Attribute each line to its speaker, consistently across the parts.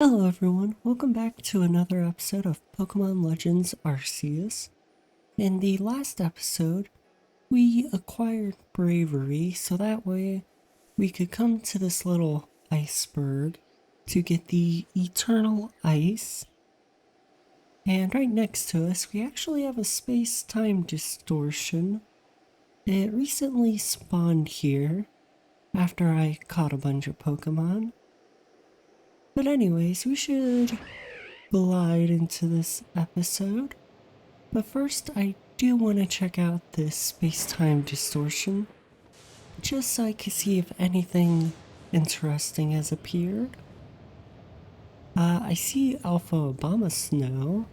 Speaker 1: Hello everyone, welcome back to another episode of Pokemon Legends Arceus. In the last episode, we acquired Braviary so that way we could come to this little iceberg to get the Eternal Ice. And right next to us, we actually have a space-time distortion. It recently spawned here after I caught a bunch of Pokemon. But anyways, we should glide into this episode. But first, I do want to check out this space-time distortion, just so I can see if anything interesting has appeared. I see Alpha Obama Snow,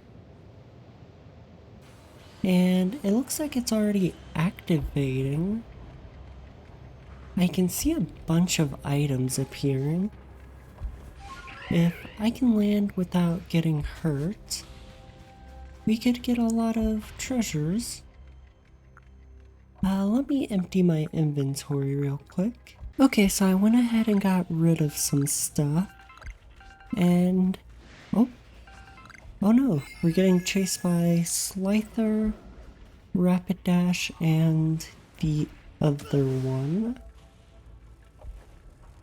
Speaker 1: and it looks like it's already activating. I can see a bunch of items appearing. If I can land without getting hurt, we could get a lot of treasures. Let me empty my inventory real quick. Okay, so I went ahead and got rid of some stuff. And... oh no, we're getting chased by Slifer, Rapidash, and the other one.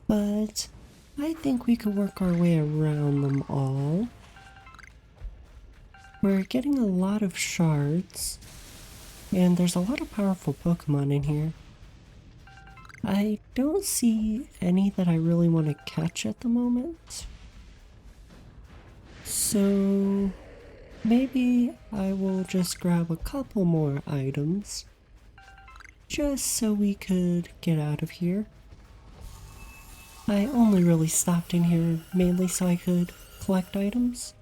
Speaker 1: But I think we could work our way around them all. We're getting a lot of shards, and there's a lot of powerful Pokemon in here. I don't see any that I really want to catch at the moment. So maybe I will just grab a couple more items just so we could get out of here. I only really stopped in here mainly so I could collect items.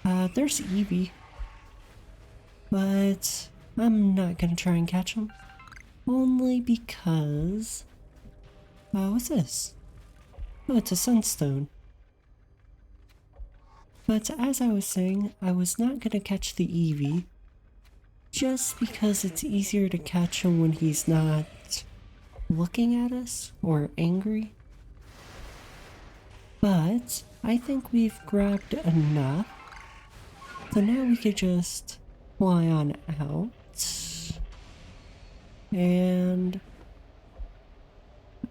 Speaker 1: There's Eevee, but I'm not gonna try and catch him. Only because... what's this? Oh, it's a Sunstone. But as I was saying, I was not gonna catch the Eevee, just because it's easier to catch him when he's not looking at us or angry. But I think we've grabbed enough, so now we could just fly on out. And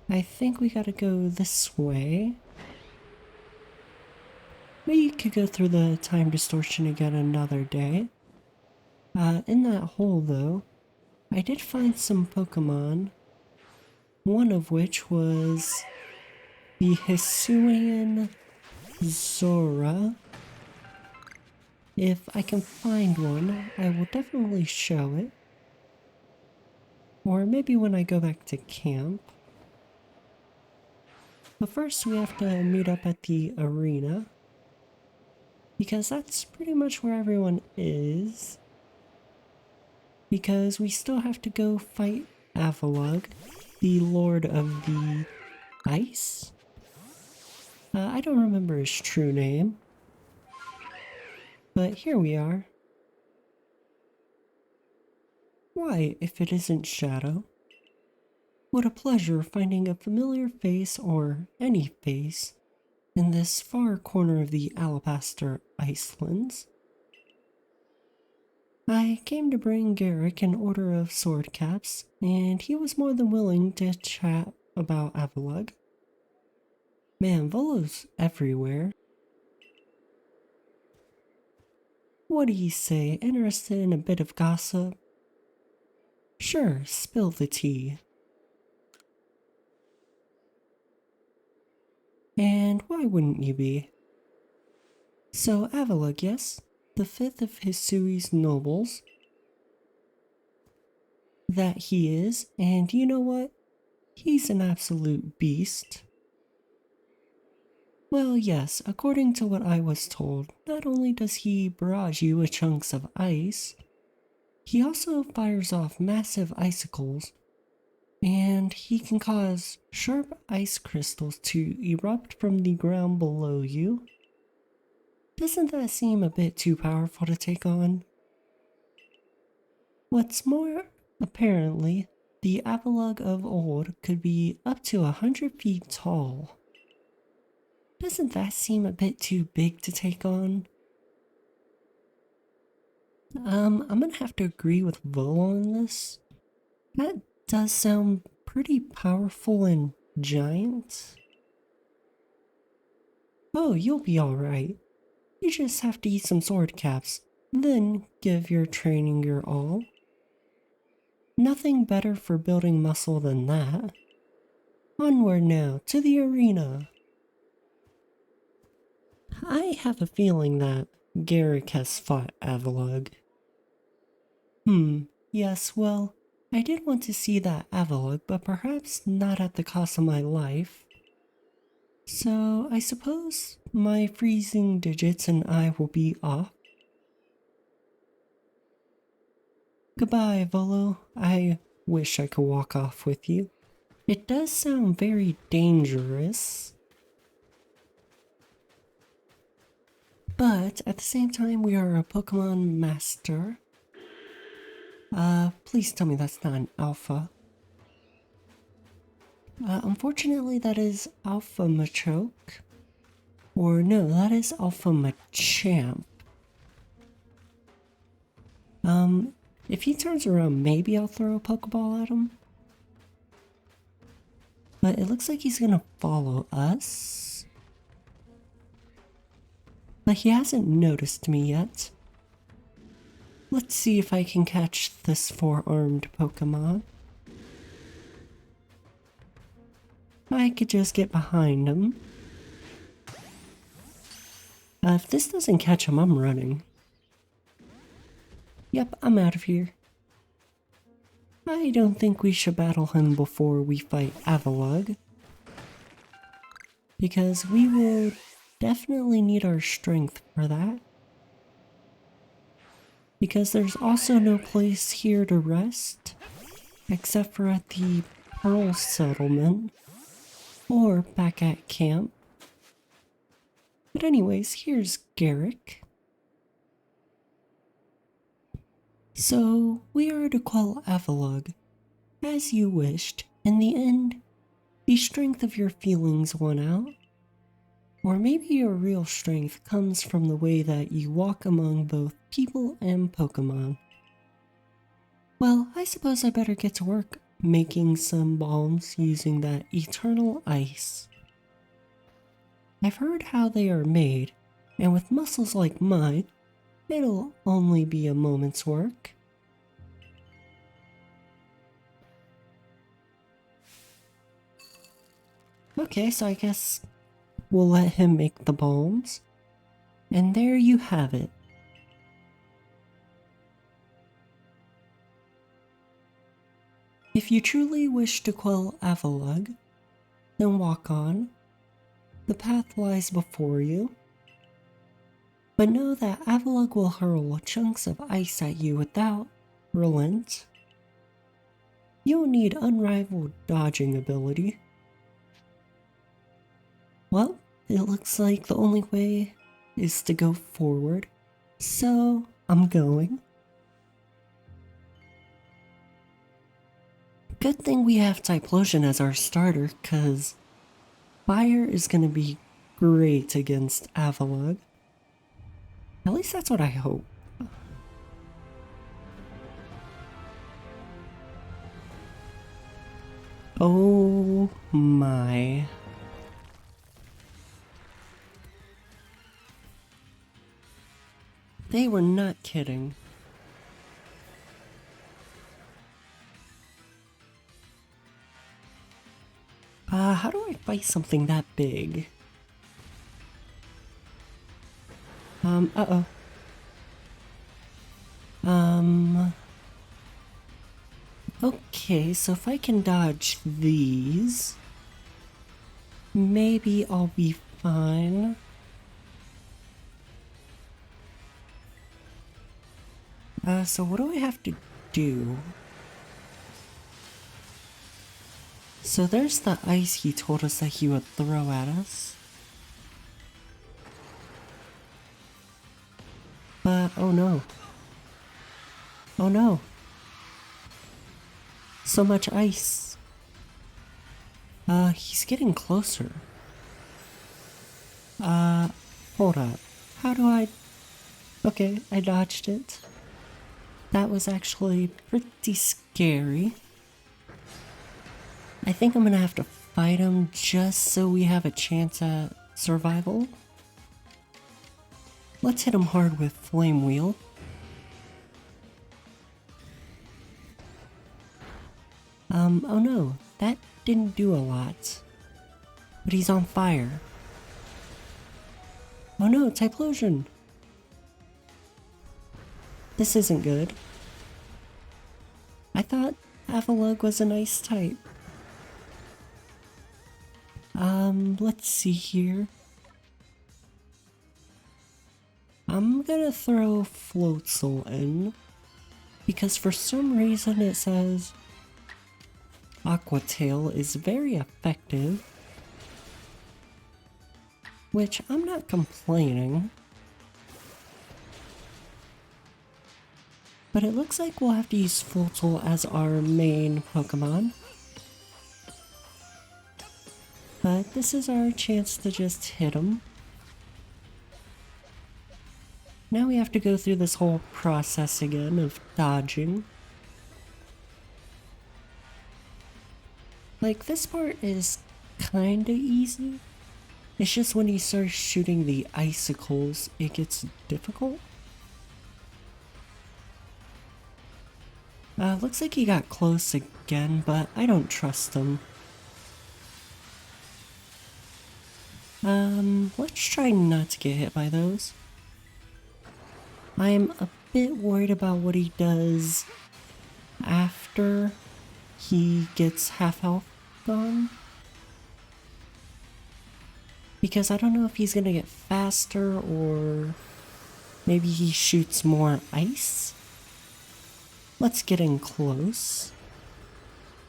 Speaker 1: I think we gotta go this way. We could go through the time distortion again another day. In that hole though, I did find some Pokemon, one of which was the Hisuian Zora. If I can find one, I will definitely show it. Or maybe when I go back to camp. But first we have to meet up at the arena, because that's pretty much where everyone is. Because we still have to go fight Avalugg, the Lord of the Ice. I don't remember his true name. But here we are. Why, if it isn't Shadow? What a pleasure finding a familiar face, or any face, in this far corner of the Alabaster Icelands. I came to bring Garrick an order of sword caps, and he was more than willing to chat about Avalugg. Man, Volo's everywhere. What do you say, interested in a bit of gossip? Sure, spill the tea. And why wouldn't you be? So Avalugg, yes? The fifth of Hisui's nobles. That he is, and you know what? He's an absolute beast. Well, yes, according to what I was told, not only does he barrage you with chunks of ice, he also fires off massive icicles, and he can cause sharp ice crystals to erupt from the ground below you. Doesn't that seem a bit too powerful to take on? What's more, apparently, the Avalugg of old could be up to 100 feet tall. doesn't that seem a bit too big to take on? I'm gonna have to agree with Volo on this. That does sound pretty powerful and giant. Oh, you'll be alright. You just have to eat some sword caps, then give your training your all. Nothing better for building muscle than that. Onward now, to the arena. I have a feeling that Garrick has fought Avalugg. Yes, well, I did want to see that Avalugg, but perhaps not at the cost of my life. So, I suppose my freezing digits and I will be off. Goodbye, Volo. I wish I could walk off with you. It does sound very dangerous. But at the same time, we are a Pokemon master. Please tell me that's not an alpha. Unfortunately, that is Alpha Machoke. Or no, that is Alpha Machamp. If he turns around, maybe I'll throw a Pokeball at him. But it looks like he's gonna follow us. But he hasn't noticed me yet. Let's see if I can catch this four-armed Pokemon. I could just get behind him. If this doesn't catch him, I'm running. Yep, I'm out of here. I don't think we should battle him before we fight Avalugg, because we will definitely need our strength for that. Because there's also no place here to rest, except for at the Pearl Settlement, or back at camp. But anyways, here's Garrick. So, we are to quell Avalugg, as you wished. In the end, the strength of your feelings won out. Or maybe your real strength comes from the way that you walk among both people and Pokemon. Well, I suppose I better get to work making some balms using that eternal ice. I've heard how they are made, and with muscles like mine, it'll only be a moment's work. Okay, so I guess we'll let him make the balms. And there you have it. If you truly wish to quell Avalugg, then walk on. The path lies before you. But know that Avalugg will hurl chunks of ice at you without relent. You'll need unrivaled dodging ability. Well, it looks like the only way is to go forward, so I'm going. Good thing we have Typhlosion as our starter, cause fire is gonna be great against Avalugg. At least that's what I hope. Oh my. They were not kidding. How do I fight something that big? Uh-oh. Okay, so if I can dodge these, maybe I'll be fine. So what do I have to do? So there's the ice he told us that he would throw at us. But, oh no. Oh no. So much ice. He's getting closer. Uh, hold up. How do I... Okay, I dodged it. That was actually pretty scary. I think I'm gonna have to fight him just so we have a chance at survival. Let's hit him hard with Flame Wheel. Oh no, that didn't do a lot. But he's on fire. Oh no, Typhlosion! This isn't good. I thought Avalugg was a nice type. Let's see here. I'm gonna throw Floatzel in, because for some reason it says Aqua Tail is very effective, which I'm not complaining. But it looks like we'll have to use Floatzel as our main Pokemon. But this is our chance to just hit him. Now we have to go through this whole process again of dodging. Like, this part is kinda easy. It's just when he starts shooting the icicles, it gets difficult. Looks like he got close again, but I don't trust him. Let's try not to get hit by those. I'm a bit worried about what he does after he gets half health gone. Because I don't know if he's gonna get faster or maybe he shoots more ice. Let's get in close.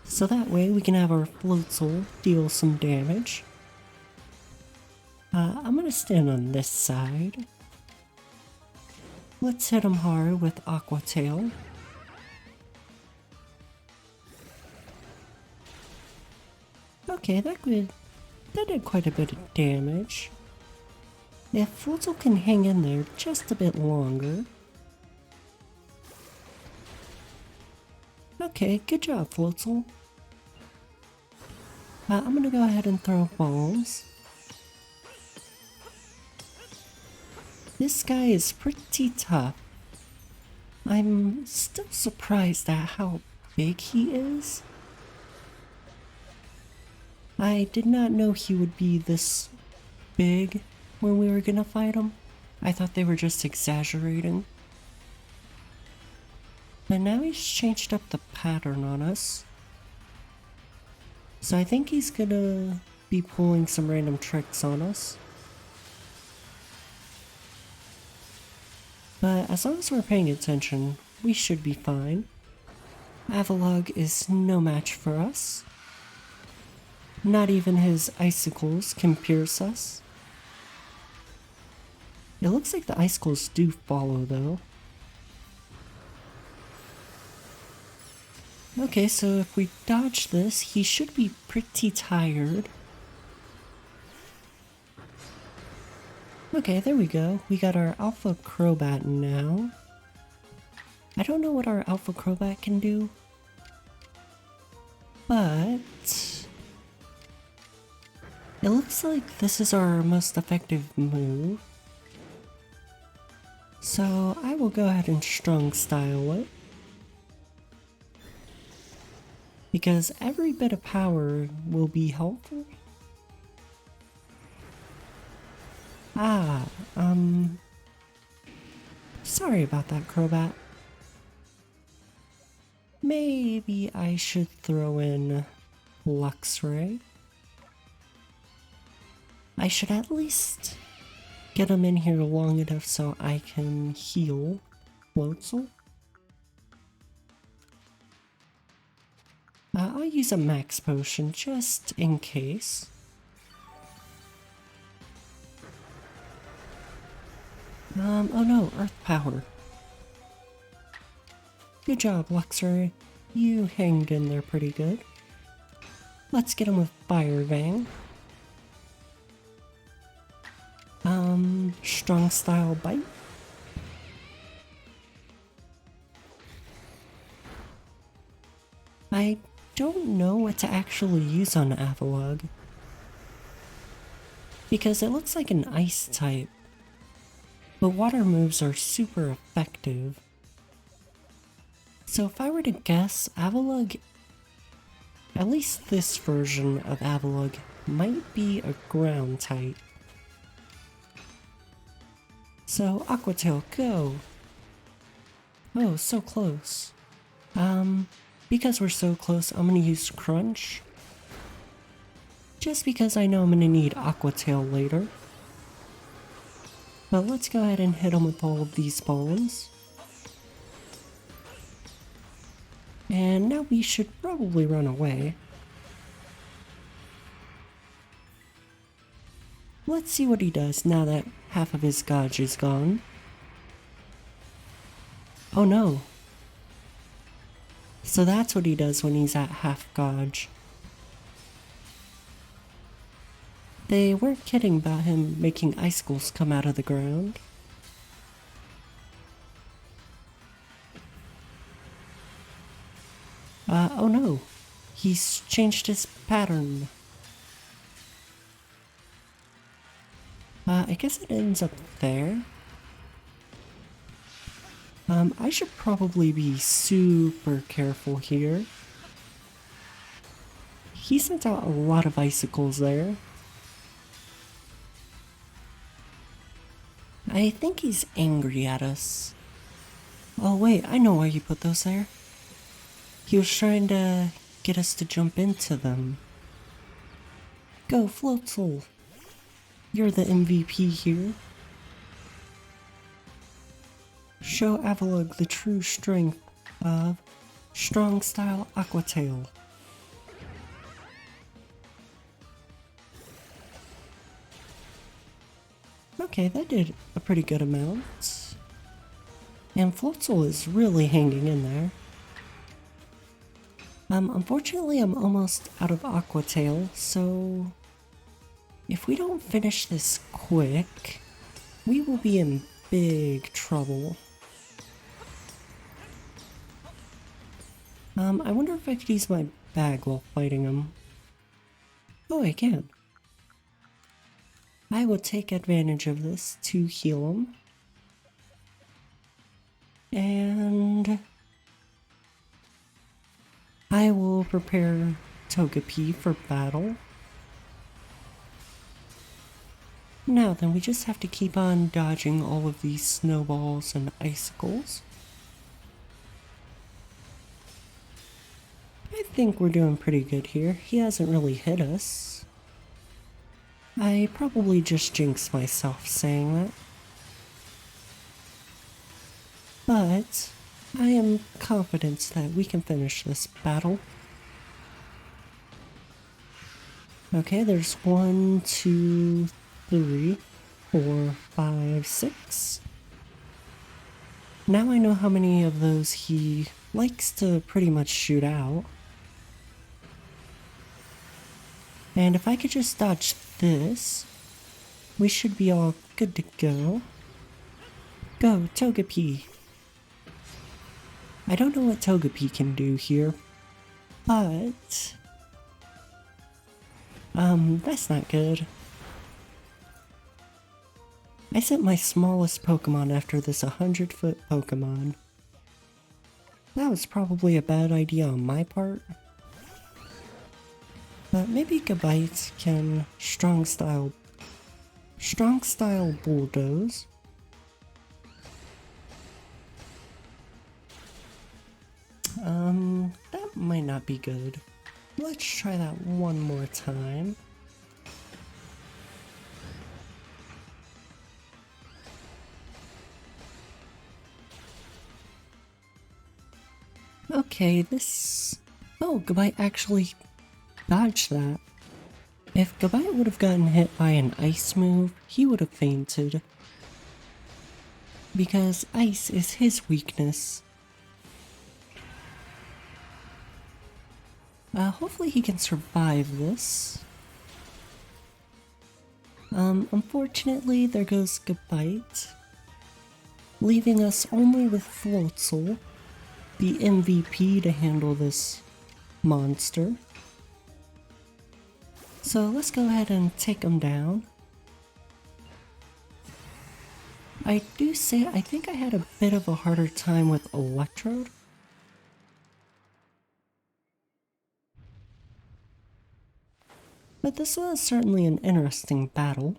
Speaker 1: So that way we can have our Floatzel deal some damage. I'm gonna stand on this side. Let's hit him hard with Aqua Tail. Okay, that did quite a bit of damage. If Floatzel can hang in there just a bit longer. Okay, good job, Floatzel. I'm gonna go ahead and throw bombs. This guy is pretty tough. I'm still surprised at how big he is. I did not know he would be this big when we were gonna fight him. I thought they were just exaggerating. But now he's changed up the pattern on us. So I think he's gonna be pulling some random tricks on us. But as long as we're paying attention, we should be fine. Avalugg is no match for us. Not even his icicles can pierce us. It looks like the icicles do follow though. Okay, so if we dodge this, he should be pretty tired. Okay, there we go. We got our Alpha Crobat now. I don't know what our Alpha Crobat can do, but it looks like this is our most effective move. So I will go ahead and Strong Style it. Because every bit of power will be helpful. Sorry about that, Crobat. Maybe I should throw in Luxray. I should at least get him in here long enough so I can heal Floatzel. I'll use a max potion just in case. Oh no, Earth Power. Good job, Luxray. You hanged in there pretty good. Let's get him with Fire Fang. strong style bite. I don't know what to actually use on Avalugg, because it looks like an ice type, but water moves are super effective. So if I were to guess, Avalugg, at least this version of Avalugg, might be a ground type. So Aqua Tail, go! Oh, so close. Because we're so close, I'm gonna use Crunch. Just because I know I'm gonna need Aqua Tail later. But let's go ahead and hit him with all of these bombs. And now we should probably run away. Let's see what he does now that half of his gauge is gone. Oh no. So that's what he does when he's at half gauge. They weren't kidding about him making icicles come out of the ground. Oh no. He's changed his pattern. I guess it ends up there. I should probably be super careful here. He sent out a lot of icicles there. I think he's angry at us. Oh wait, I know why you put those there. He was trying to get us to jump into them. Go, Floatzel! You're the MVP here. Show Avalugg the true strength of strong style Aqua Tail. Okay, that did a pretty good amount. And Floatzel is really hanging in there. Unfortunately I'm almost out of Aqua Tail, so if we don't finish this quick, we will be in big trouble. I wonder if I could use my bag while fighting him. Oh, I can. I will take advantage of this to heal him. And I will prepare Togepi for battle. Now then, we just have to keep on dodging all of these snowballs and icicles. I think we're doing pretty good here. He hasn't really hit us. I probably just jinxed myself saying that. But I am confident that we can finish this battle. Okay, there's 1, 2, 3, 4, 5, 6. Now I know how many of those he likes to pretty much shoot out. And if I could just dodge this, we should be all good to go. Go, Togepi! I don't know what Togepi can do here, but that's not good. I sent my smallest Pokemon after this 100-foot Pokemon. That was probably a bad idea on my part. But maybe Gabite can strong style bulldoze. That might not be good. Let's try that one more time. Okay, oh, Gabite actually dodged that. If Gabite would have gotten hit by an ice move, he would have fainted. Because ice is his weakness. Hopefully he can survive this. Unfortunately, there goes Gabite, leaving us only with Floatzel, the MVP to handle this monster. So let's go ahead and take him down. I do say I think I had a bit of a harder time with Electrode. But this was certainly an interesting battle.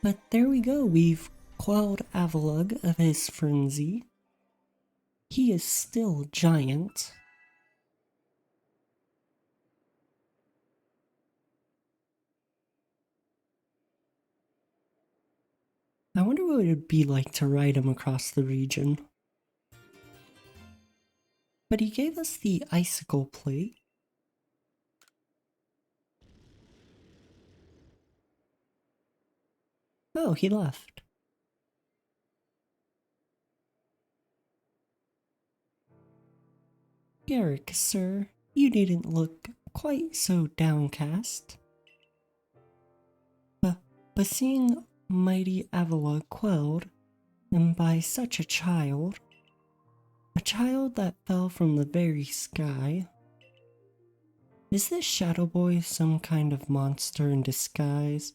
Speaker 1: But there we go, we've quelled Avalugg of his frenzy. He is still giant. I wonder what it would be like to ride him across the region. But he gave us the icicle plate. Oh, he left. Garrick, sir, you needn't look quite so downcast. But seeing mighty Avalugg quelled, and by such a child that fell from the very sky. Is this Shadow Boy some kind of monster in disguise?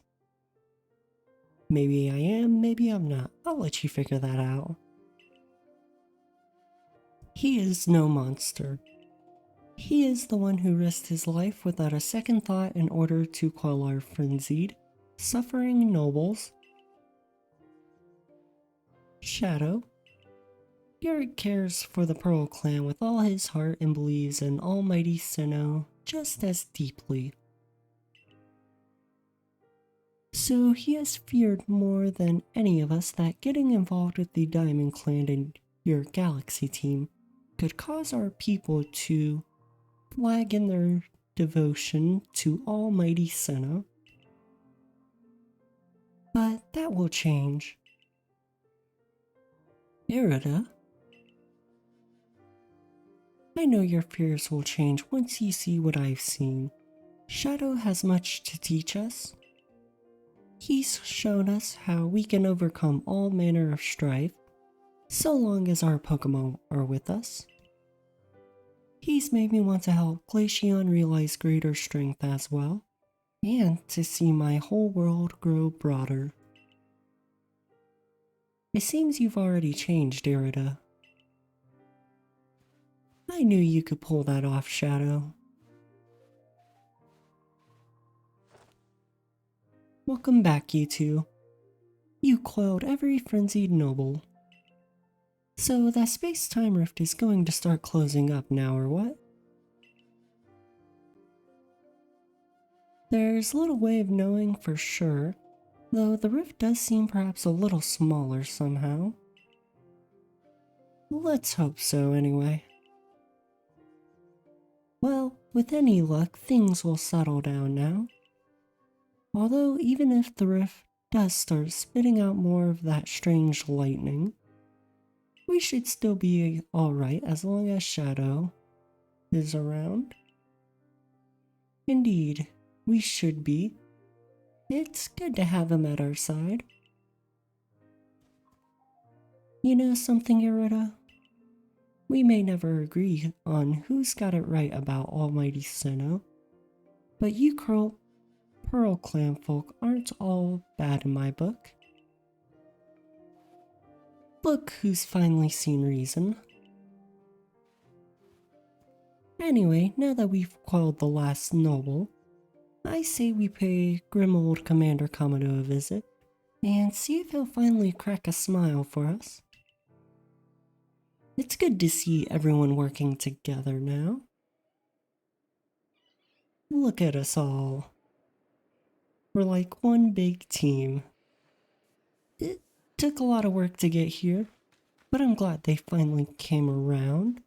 Speaker 1: Maybe I am, maybe I'm not. I'll let you figure that out. He is no monster. He is the one who risked his life without a second thought in order to quell our frenzied, suffering nobles. Shadow. Garrick cares for the Pearl clan with all his heart and believes in almighty Sinnoh just as deeply. So he has feared more than any of us that getting involved with the Diamond Clan and your Galaxy team could cause our people to flag in their devotion to almighty Sinnoh. But that will change. Irida, I know your fears will change once you see what I've seen. Shadow has much to teach us. He's shown us how we can overcome all manner of strife, so long as our Pokemon are with us. He's made me want to help Glaceon realize greater strength as well, and to see my whole world grow broader. It seems you've already changed, Irida. I knew you could pull that off, Shadow. Welcome back, you two. You quelled every frenzied noble. So that space-time rift is going to start closing up now, or what? There's little way of knowing for sure, though the rift does seem perhaps a little smaller somehow. Let's hope so, anyway. Well, with any luck, things will settle down now. Although, even if the rift does start spitting out more of that strange lightning, we should still be alright as long as Shadow is around. Indeed, we should be. It's good to have him at our side. You know something, Irida? We may never agree on who's got it right about almighty Sinnoh, but you Pearl Clan folk aren't all bad in my book. Look who's finally seen reason. Anyway, now that we've quelled the last noble, I say we pay grim old Commander Kamado a visit, and see if he'll finally crack a smile for us. It's good to see everyone working together now. Look at us all. We're like one big team. It took a lot of work to get here, but I'm glad they finally came around.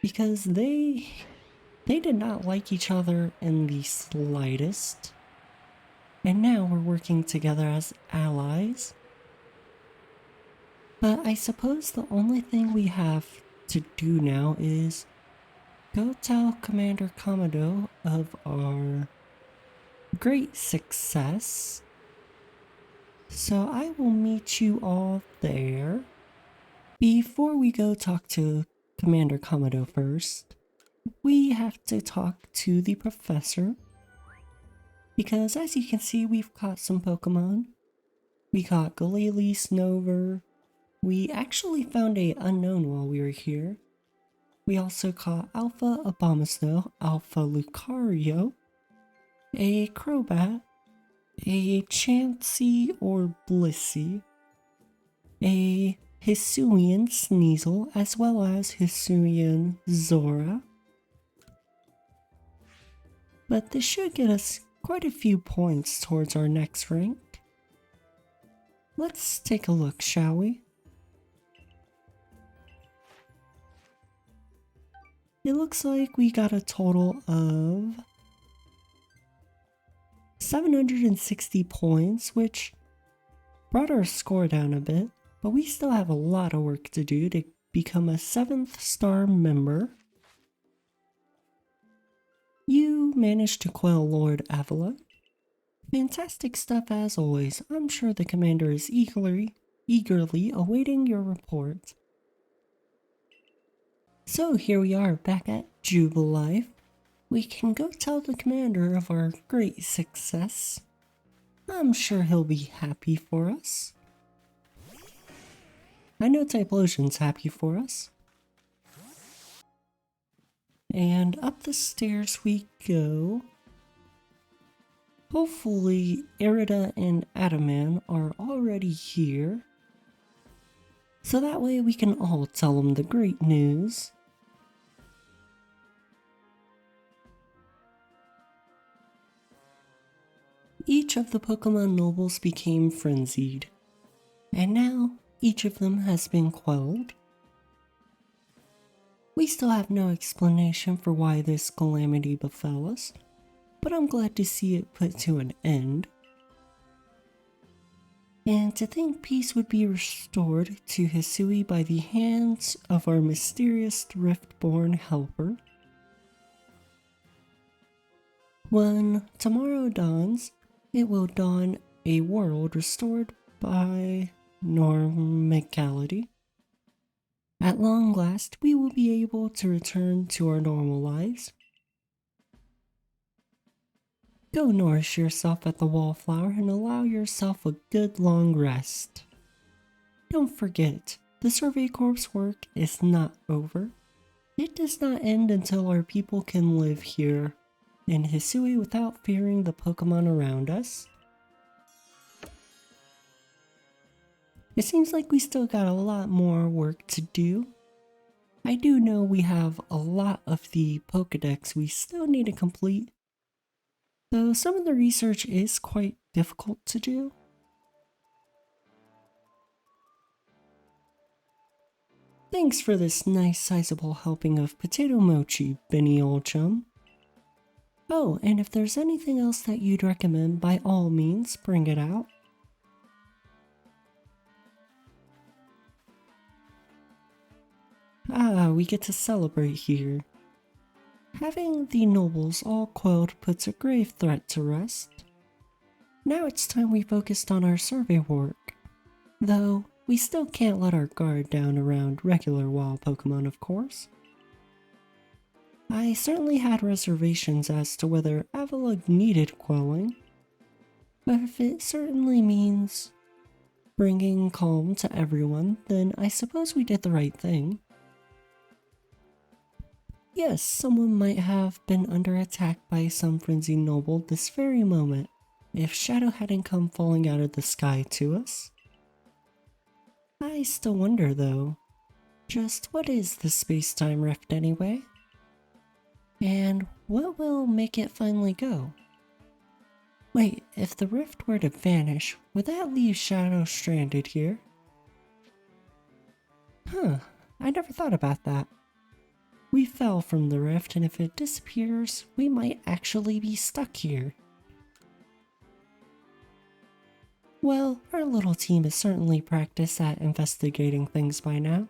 Speaker 1: Because they did not like each other in the slightest. And now we're working together as allies. But I suppose the only thing we have to do now is go tell Commander Komodo of our great success. So I will meet you all there. Before we go talk to Commander Komodo first, we have to talk to the professor. Because as you can see, we've caught some Pokemon. We caught Galili, Snover. We actually found a unknown while we were here. We also caught Alpha Abomasnow, Alpha Lucario, a Crobat, a Chansey or Blissey, a Hisuian Sneasel, as well as Hisuian Zora. But this should get us quite a few points towards our next rank. Let's take a look, shall we? It looks like we got a total of 760 points, which brought our score down a bit, but we still have a lot of work to do to become a 7th star member. You managed to quell Lord Avalugg. Fantastic stuff as always. I'm sure the commander is eagerly awaiting your report. So here we are back at Jubilife. We can go tell the commander of our great success. I'm sure he'll be happy for us. I know Typhlosion's happy for us. And up the stairs we go. Hopefully Erida and Adaman are already here. So that way we can all tell them the great news. Each of the Pokemon nobles became frenzied, and now each of them has been quelled. We still have no explanation for why this calamity befell us, but I'm glad to see it put to an end. And to think peace would be restored to Hisui by the hands of our mysterious Riftborn helper. When tomorrow dawns, it will dawn a world restored by normality. At long last, we will be able to return to our normal lives. Go nourish yourself at the wallflower and allow yourself a good long rest. Don't forget, the Survey Corps' work is not over. It does not end until our people can live here in Hisui without fearing the Pokemon around us. It seems like we still got a lot more work to do. I do know we have a lot of the Pokedex we still need to complete, though some of the research is quite difficult to do. Thanks for this nice sizable helping of potato mochi, Benny old chum. Oh, and if there's anything else that you'd recommend, by all means, bring it out. Ah, we get to celebrate here. Having the nobles all quelled puts a grave threat to rest. Now it's time we focused on our survey work. Though, we still can't let our guard down around regular wild Pokemon, of course. I certainly had reservations as to whether Avalugg needed quelling, but if it certainly means bringing calm to everyone, then I suppose we did the right thing. Yes, someone might have been under attack by some frenzied noble this very moment, if Shadow hadn't come falling out of the sky to us. I still wonder though, just what is the space-time rift anyway? And what will make it finally go? Wait, if the rift were to vanish, would that leave Shadow stranded here? Huh, I never thought about that. We fell from the rift, and if it disappears, we might actually be stuck here. Well, our little team is certainly practiced at investigating things by now.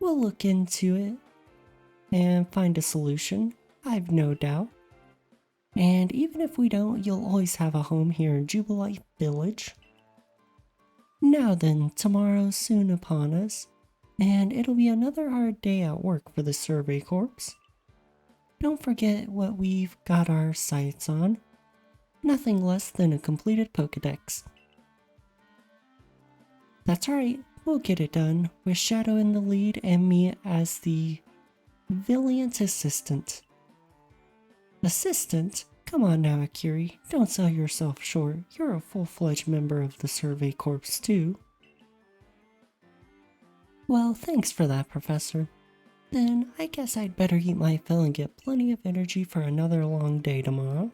Speaker 1: we'll look into it and find a solution, I've no doubt. And even if we don't, you'll always have a home here in Jubilite Village. Now then, tomorrow's soon upon us, and it'll be another hard day at work for the Survey Corps. Don't forget what we've got our sights on. Nothing less than a completed Pokedex. That's right, we'll get it done, with Shadow in the lead and me as the valiant assistant. Assistant? Come on now, Akiri, don't sell yourself short. You're a full-fledged member of the Survey Corps too. Well, thanks for that, Professor. Then I guess I'd better eat my fill and get plenty of energy for another long day tomorrow.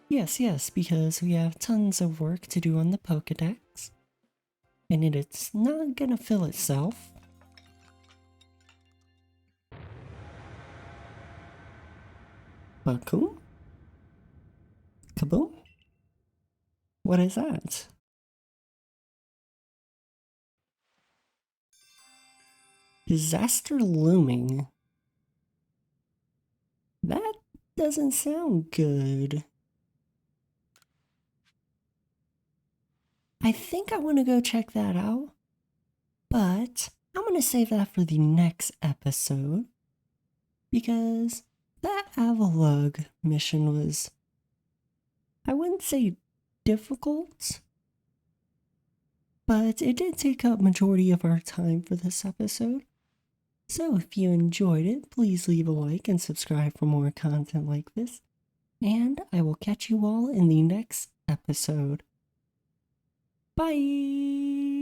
Speaker 1: Yes, because we have tons of work to do on the Pokedex. And it's not gonna fill itself. Bakum? Kaboom? What is that? Disaster looming. That doesn't sound good. I think I want to go check that out, but I'm going to save that for the next episode, because that Avalugg mission was, I wouldn't say difficult, but it did take up majority of our time for this episode. So if you enjoyed it, please leave a like and subscribe for more content like this, and I will catch you all in the next episode. Bye!